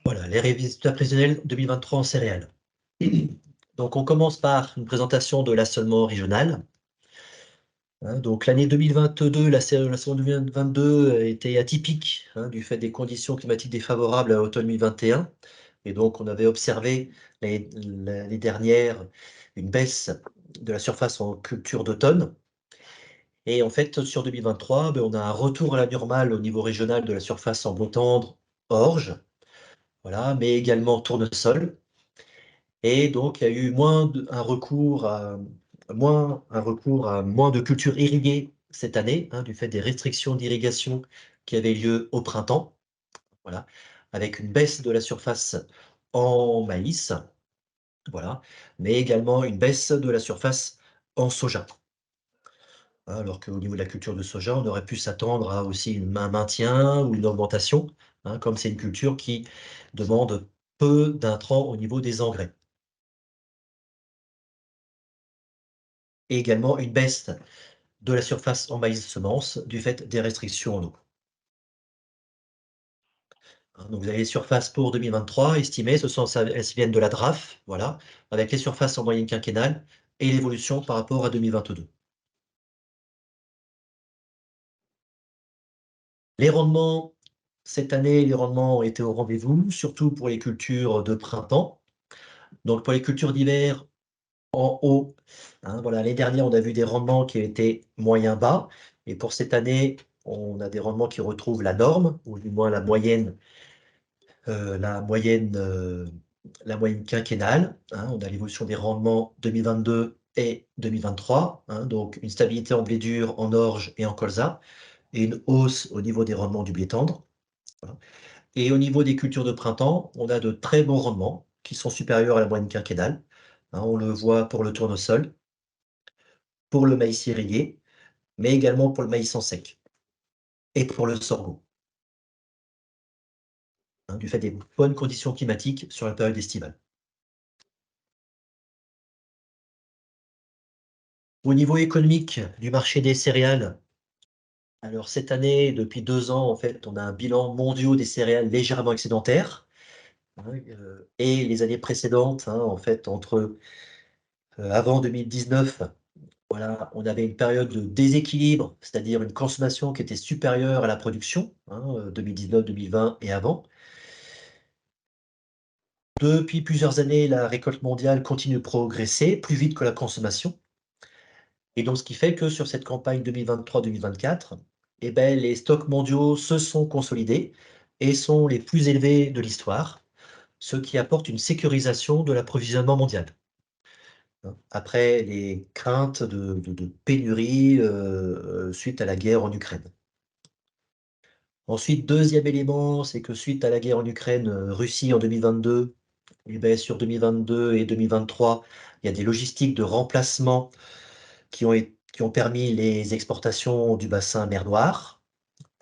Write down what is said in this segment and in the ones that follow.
Voilà, les résultats prévisionnels 2023 en céréales. Donc on commence par une présentation de l'assolement régional. Donc l'année 2022, la saison 2022 était atypique, du fait des conditions climatiques défavorables à l'automne 2021. Et donc on avait observé l'année dernière une baisse de la surface en culture d'automne. Et en fait, sur 2023, on a un retour à la normale au niveau régional de la surface en blé tendre, orge, voilà, mais également tournesol. Et donc, il y a eu un recours à moins de cultures irriguées cette année, du fait des restrictions d'irrigation qui avaient lieu au printemps, voilà, avec une baisse de la surface en maïs, voilà, mais également une baisse de la surface en soja. Alors qu'au niveau de la culture de soja, on aurait pu s'attendre à aussi un maintien ou une augmentation, comme c'est une culture qui demande peu d'intrants au niveau des engrais. Et également une baisse de la surface en maïs semence du fait des restrictions en eau. Donc vous avez les surfaces pour 2023 estimées, elles viennent de la DRAF, voilà, avec les surfaces en moyenne quinquennale et l'évolution par rapport à 2022. Les rendements, cette année, les rendements ont été au rendez-vous, surtout pour les cultures de printemps. Donc pour les cultures d'hiver, en haut, voilà, l'année dernière, on a vu des rendements qui étaient moyens bas, et pour cette année, on a des rendements qui retrouvent la norme, ou du moins la moyenne, la moyenne quinquennale, on a l'évolution des rendements 2022 et 2023, donc une stabilité en blé dur, en orge et en colza, et une hausse au niveau des rendements du blé tendre, voilà. Et au niveau des cultures de printemps, on a de très bons rendements qui sont supérieurs à la moyenne quinquennale, on le voit pour le tournesol, pour le maïs irrigué, mais également pour le maïs en sec et pour le sorgho, du fait des bonnes conditions climatiques sur la période estivale. Au niveau économique du marché des céréales, alors cette année, depuis 2 ans, en fait, on a un bilan mondial des céréales légèrement excédentaire, et les années précédentes, en fait, avant 2019, voilà, on avait une période de déséquilibre, c'est-à-dire une consommation qui était supérieure à la production, 2019, 2020 et avant. Depuis plusieurs années, la récolte mondiale continue de progresser plus vite que la consommation. Et donc, ce qui fait que sur cette campagne 2023-2024, les stocks mondiaux se sont consolidés et sont les plus élevés de l'histoire, ce qui apporte une sécurisation de l'approvisionnement mondial. Après les craintes de pénurie suite à la guerre en Ukraine. Ensuite, deuxième élément, c'est que suite à la guerre en Ukraine, Russie en 2022, sur 2022 et 2023, il y a des logistiques de remplacement qui ont permis les exportations du bassin mer Noire.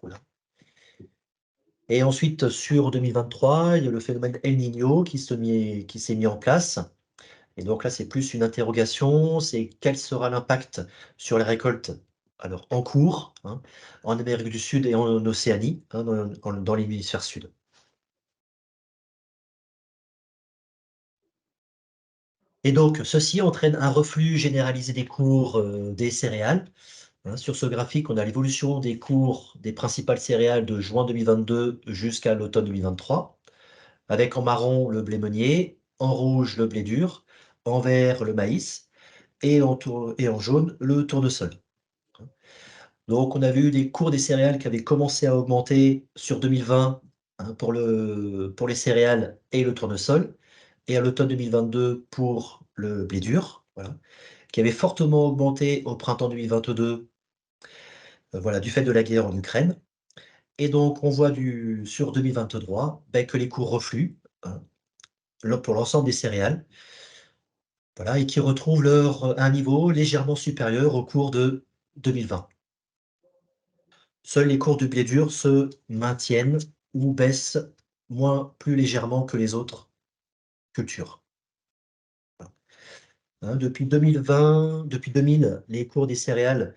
Voilà. Et ensuite, sur 2023, il y a le phénomène El Niño qui s'est mis en place. Et donc là, c'est plus une interrogation, c'est quel sera l'impact sur les récoltes alors en cours, en Amérique du Sud et en Océanie, dans l'hémisphère sud. Et donc, ceci entraîne un reflux généralisé des cours des céréales. Sur ce graphique, on a l'évolution des cours des principales céréales de juin 2022 jusqu'à l'automne 2023, avec en marron le blé meunier, en rouge le blé dur, en vert le maïs et en jaune le tournesol. Donc on a vu des cours des céréales qui avaient commencé à augmenter sur 2020, pour les céréales et le tournesol, et à l'automne 2022 pour le blé dur, voilà, qui avait fortement augmenté au printemps 2022, voilà, du fait de la guerre en Ukraine. Et donc on voit sur 2023, que les cours refluent, hein, pour l'ensemble des céréales, voilà, et qui retrouvent un niveau légèrement supérieur au cours de 2020. Seuls les cours du blé dur se maintiennent ou baissent plus légèrement que les autres cultures. Depuis 2000, les cours des céréales,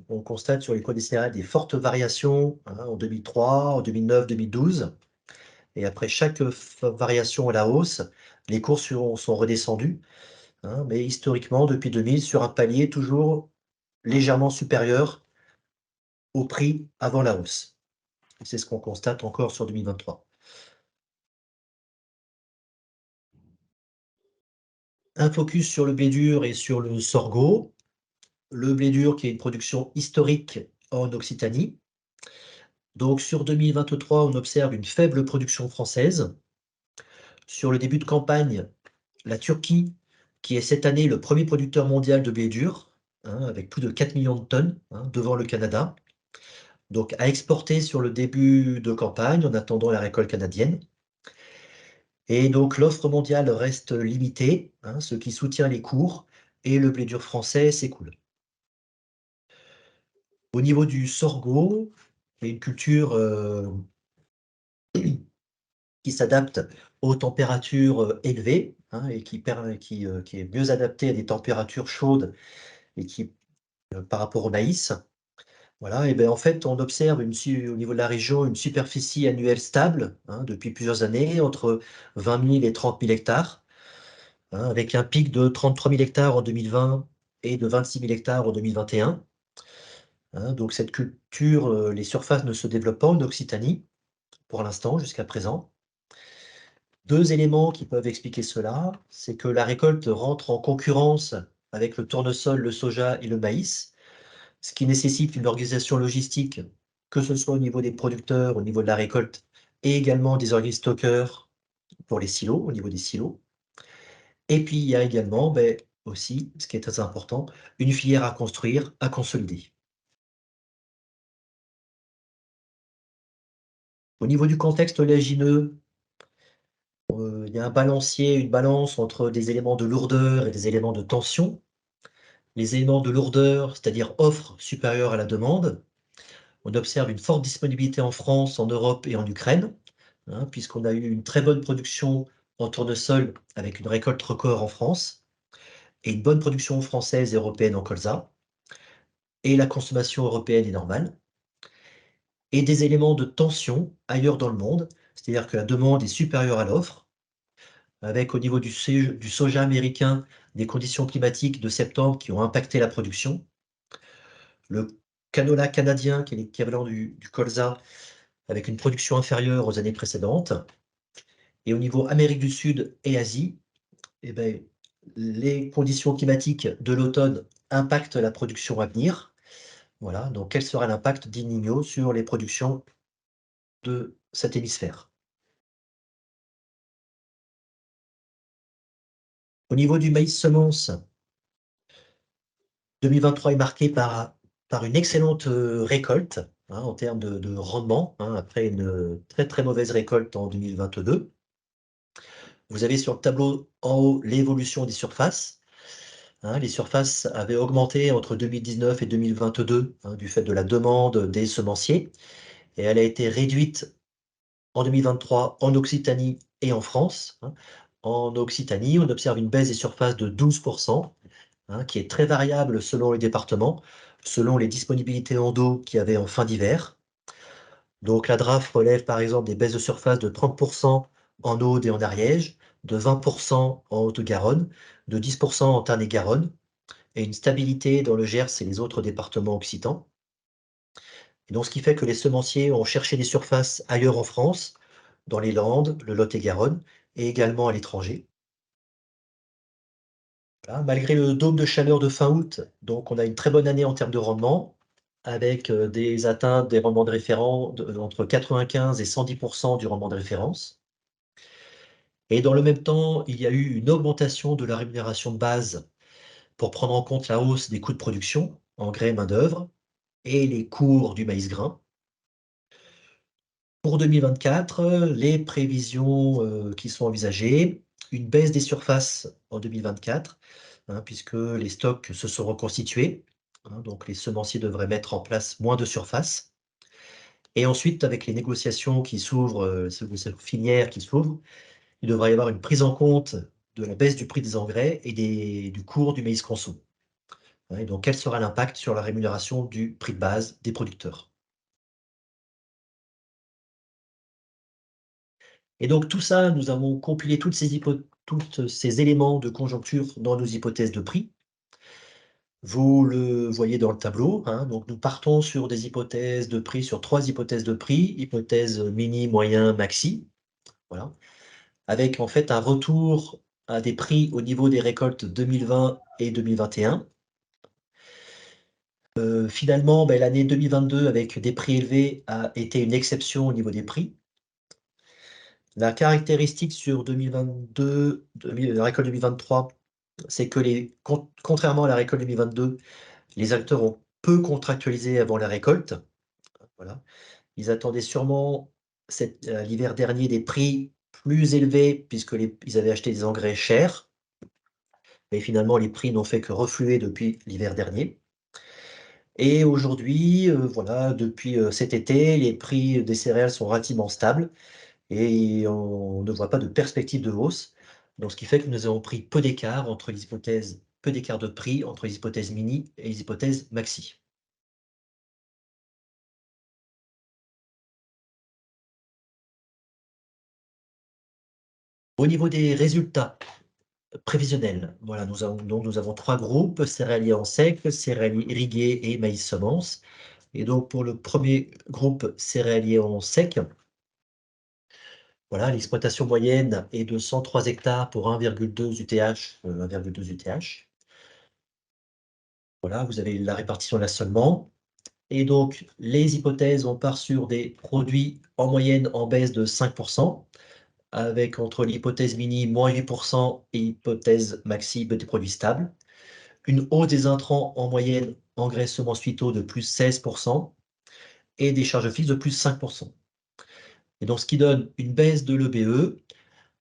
on constate sur les cours des céréales des fortes variations, en 2003, en 2009, 2012. et après chaque, variation à la hausse, les cours sont redescendus, hein, mais historiquement depuis 2000 sur un palier toujours légèrement supérieur au prix avant la hausse. C'est ce qu'on constate encore sur 2023. Un focus sur le blé dur et sur le sorgho. Le blé dur qui est une production historique en Occitanie. Donc sur 2023, on observe une faible production française. Sur le début de campagne, la Turquie, qui est cette année le premier producteur mondial de blé dur, hein, avec plus de 4 millions de tonnes, hein, devant le Canada. Donc à exporter sur le début de campagne en attendant la récolte canadienne. Et donc l'offre mondiale reste limitée, hein, ce qui soutient les cours et le blé dur français s'écoule. Au niveau du sorgho, qui est une culture, qui s'adapte aux températures, élevées, hein, et qui est mieux adaptée à des températures chaudes et qui, par rapport au maïs. Voilà et beh, en fait, on observe au niveau de la région, une superficie annuelle stable, hein, depuis plusieurs années, entre 20 000 et 30 000 hectares, hein, avec un pic de 33 000 hectares en 2020 et de 26 000 hectares en 2021, hein. Donc cette culture, les surfaces ne se développent pas en Occitanie, pour l'instant, jusqu'à présent. 2 éléments qui peuvent expliquer cela, c'est que la récolte rentre en concurrence avec le tournesol, le soja et le maïs, ce qui nécessite une organisation logistique, que ce soit au niveau des producteurs, au niveau de la récolte et également des organismes stockeurs pour les silos, au niveau des silos. Et puis il y a également, aussi, ce qui est très important, une filière à construire, à consolider. Au niveau du contexte oléagineux, il y a un balancier, une balance entre des éléments de lourdeur et des éléments de tension. Les éléments de lourdeur, c'est-à-dire offre supérieure à la demande. On observe une forte disponibilité en France, en Europe et en Ukraine, hein, puisqu'on a eu une très bonne production en tournesol avec une récolte record en France et une bonne production française et européenne en colza. Et la consommation européenne est normale. Et des éléments de tension ailleurs dans le monde, c'est-à-dire que la demande est supérieure à l'offre, avec au niveau du soja américain des conditions climatiques de septembre qui ont impacté la production. Le canola canadien, qui est l'équivalent du colza, avec une production inférieure aux années précédentes. Et au niveau Amérique du Sud et Asie, eh beh, les conditions climatiques de l'automne impactent la production à venir. Voilà, donc quel sera l'impact d'El Niño sur les productions de cet hémisphère? Au niveau du maïs semence, 2023 est marqué par une excellente, récolte, hein, en termes de rendement, hein, après une, très, très mauvaise récolte en 2022. Vous avez sur le tableau en haut l'évolution des surfaces, hein. Les surfaces avaient augmenté entre 2019 et 2022, hein, du fait de la demande des semenciers et elle a été réduite en 2023 en Occitanie et en France, hein. En Occitanie, on observe une baisse des surfaces de 12, hein, qui est très variable selon les départements, selon les disponibilités en eau qu'il y avait en fin d'hiver. Donc la DRAF relève par exemple des baisses de surface de 30 en Aude et en Ariège, de 20 en Haute-Garonne, de 10 en Tarn-et-Garonne et une stabilité dans le Gers et les autres départements occitans. Et donc ce qui fait que les semenciers ont cherché des surfaces ailleurs en France, dans les Landes, le Lot-et-Garonne et également à l'étranger. Voilà, malgré le dôme de chaleur de fin août, donc on a une très bonne année en termes de rendement, avec, des atteintes des rendements de référent entre 95 et 110 du rendement de référence. Et dans le même temps, il y a eu une augmentation de la rémunération de base pour prendre en compte la hausse des coûts de production, engrais, main-d'œuvre et les cours du maïs grain. Pour 2024, les prévisions, qui sont envisagées, une baisse des surfaces en 2024, hein, puisque les stocks se sont reconstitués, hein, donc les semenciers devraient mettre en place moins de surface. Et ensuite, avec les négociations qui s'ouvrent, cette filière qui s'ouvre, il devrait y avoir une prise en compte de la baisse du prix des engrais et du cours du maïs conso. Hein, et donc quel sera l'impact sur la rémunération du prix de base des producteurs? Et donc tout ça, nous avons compilé toutes ces éléments de conjoncture dans nos hypothèses de prix. Vous le voyez dans le tableau, hein, donc nous partons sur des hypothèses de prix, sur 3 hypothèses de prix, hypothèse mini, moyen, maxi, voilà. Avec en fait un retour à des prix au niveau des récoltes 2020 et 2021. Finalement, l'année 2022 avec des prix élevés a été une exception au niveau des prix. La caractéristique sur 2022, la récolte 2023, c'est que contrairement à la récolte 2022, les acteurs ont peu contractualisé avant la récolte. Voilà. Ils attendaient sûrement l'hiver dernier des prix plus élevés puisque ils avaient acheté des engrais chers. Mais finalement, les prix n'ont fait que refluer depuis l'hiver dernier. Et aujourd'hui, voilà, depuis cet été, les prix des céréales sont relativement stables et on ne voit pas de perspective de hausse. Donc, ce qui fait que nous avons pris peu d'écart de prix entre les hypothèses mini et les hypothèses maxi. Au niveau des résultats prévisionnels, voilà, nous avons 3 groupes, céréaliers en sec, céréaliers irrigués et maïs semences. Et donc, pour le premier groupe céréalier en sec, voilà, l'exploitation moyenne est de 103 hectares pour 1,2 UTH, 1,2 UTH. Voilà, vous avez la répartition de l'assolement. Et donc, les hypothèses, on part sur des produits en moyenne en baisse de 5%, avec entre l'hypothèse mini, moins 8% et hypothèse maxi, des produits stables. Une hausse des intrants en moyenne, engrais semences phyto de plus 16% et des charges fixes de plus 5%. Et donc, ce qui donne une baisse de l'EBE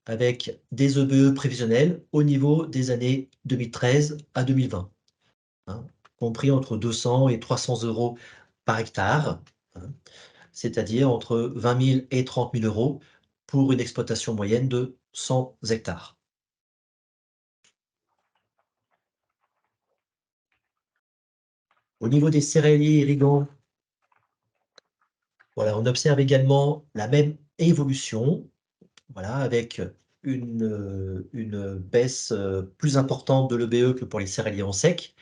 avec des EBE prévisionnels au niveau des années 2013 à 2020, hein, compris entre 200 et 300 € par hectare, hein, c'est-à-dire entre 20 000 et 30 000 € pour une exploitation moyenne de 100 hectares. Au niveau des céréaliers irrigants, voilà, on observe également la même évolution, voilà, avec une baisse plus importante de l'EBE que pour les céréaliers en sec,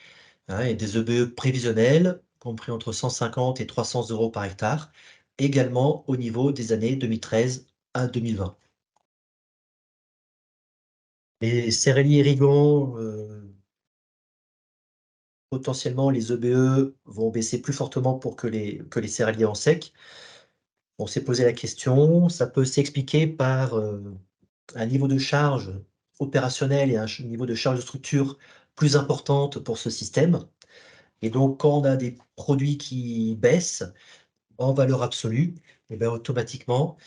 hein, et des EBE prévisionnels compris entre 150 et 300 € par hectare, également au niveau des années 2013 à 2020. Les céréaliers irrigants, potentiellement les EBE vont baisser plus fortement que les céréaliers en sec. On s'est posé la question, ça peut s'expliquer par, un niveau de charge opérationnel et niveau de charge de structure plus importante pour ce système. Et donc quand on a des produits qui baissent en valeur absolue, et automatiquement,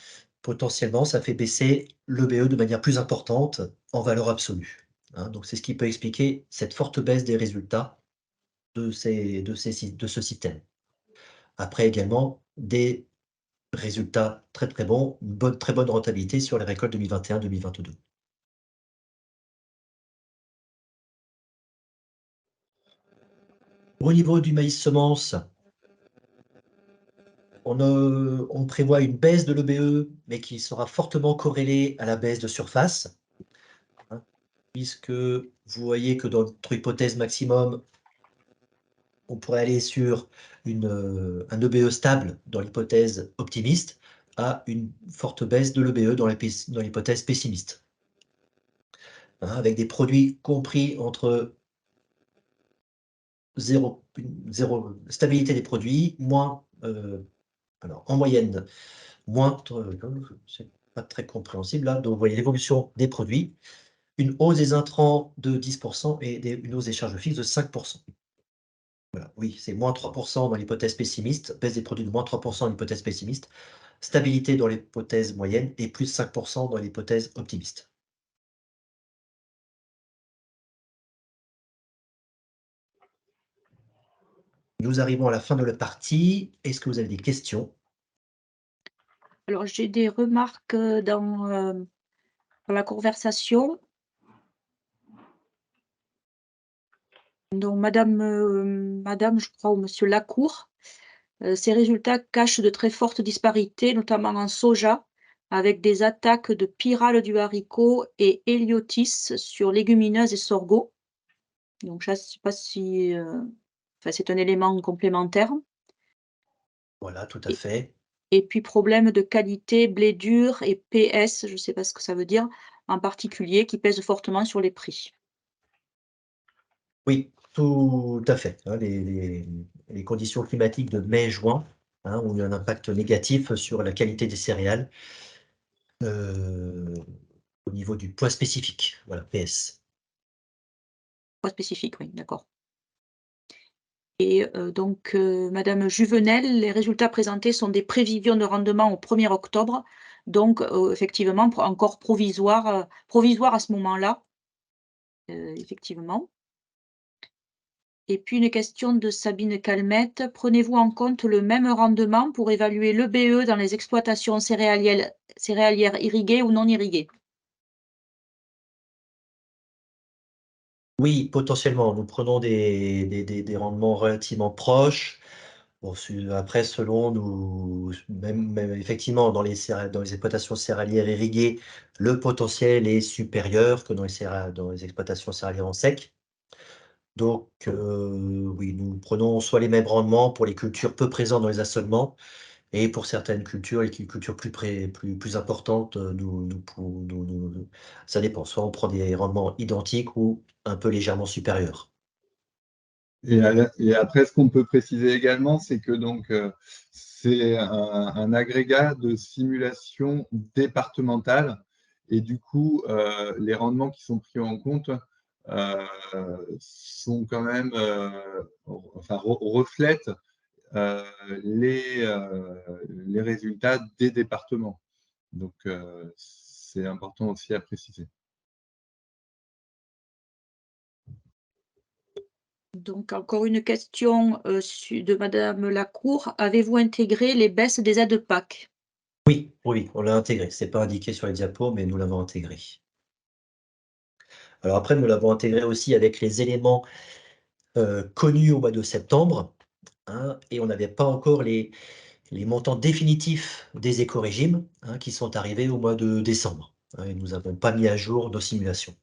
potentiellement, ça fait baisser l'EBE de manière plus importante en valeur absolue, hein. Donc c'est ce qui peut expliquer cette forte baisse des résultats de ce système. Après également, des résultats très, très bons, une très bonne rentabilité sur les récoltes 2021-2022. Au niveau du maïs semence, on prévoit une baisse de l'EBE, mais qui sera fortement corrélée à la baisse de surface, hein, puisque vous voyez que dans notre hypothèse maximum, on pourrait aller sur un EBE stable dans l'hypothèse optimiste, à une forte baisse de l'EBE dans l'hypothèse pessimiste, hein, avec des produits compris entre 0, stabilité des produits, moins, alors en moyenne, moins, c'est pas très compréhensible là, donc vous voyez l'évolution des produits, une hausse des intrants de 10% et une hausse des charges fixes de 5%. Voilà, oui, c'est moins 3% dans l'hypothèse pessimiste, baisse des produits de moins 3% dans l'hypothèse pessimiste, stabilité dans l'hypothèse moyenne et plus 5% dans l'hypothèse optimiste. Nous arrivons à la fin de la partie. Est-ce que vous avez des questions? Alors j'ai des remarques, dans la conversation. Donc madame, je crois, ou monsieur Lacour, ces résultats cachent de très fortes disparités, notamment en soja, avec des attaques de pyrale du haricot et héliotis sur légumineuses et sorgho. Donc ça, je sais pas si, enfin, c'est un élément complémentaire. Voilà, tout à Et fait. et puis problème de qualité, blé dur et PS, je ne sais pas ce que ça veut dire, en particulier, qui pèsent fortement sur les prix. Oui, tout à fait, hein, les conditions climatiques de mai-juin, hein, ont eu un impact négatif sur la qualité des céréales, heu, au niveau du poids spécifique, voilà, PS. Pas spécifique, oui, d'accord. Et donc madame Juvenel, les résultats présentés sont des prévisions de rendement au 1er octobre, donc effectivement encore provisoire à ce moment-là, effectivement. Et puis une question de Sabine Calmette: «Prenez-vous en compte le même rendement pour évaluer l'EBE dans les exploitations céréalières irriguées ou non irriguées?» Oui, potentiellement, nous prenons des rendements relativement proches. Bon, après selon nous, même effectivement dans les exploitations céréalières irriguées, le potentiel est supérieur que dans les exploitations céréalières en sec. Donc, oui, nous prenons soit les mêmes rendements pour les cultures peu présentes dans les assolements et pour certaines cultures, les cultures plus importantes, ça dépend. Soit on prend des rendements identiques ou un peu légèrement supérieurs. Et après, ce qu'on peut préciser également, c'est que donc c'est un agrégat de simulation départementale et du coup, les rendements qui sont pris en compte euh, sont quand même, enfin, reflètent euh, les résultats des départements. Donc, c'est important aussi à préciser. Donc encore une question, de madame Lacour: «Avez-vous intégré les baisses des aides PAC?» Oui, oui, on l'a intégré. C'est pas indiqué sur les diapos, mais nous l'avons intégré. Alors après, nous l'avons intégré aussi avec les éléments, connus au mois de septembre, hein, et on n'avait pas encore les montants définitifs des écorégimes, hein, qui sont arrivés au mois de décembre, hein, et nous n'avons pas mis à jour nos simulations.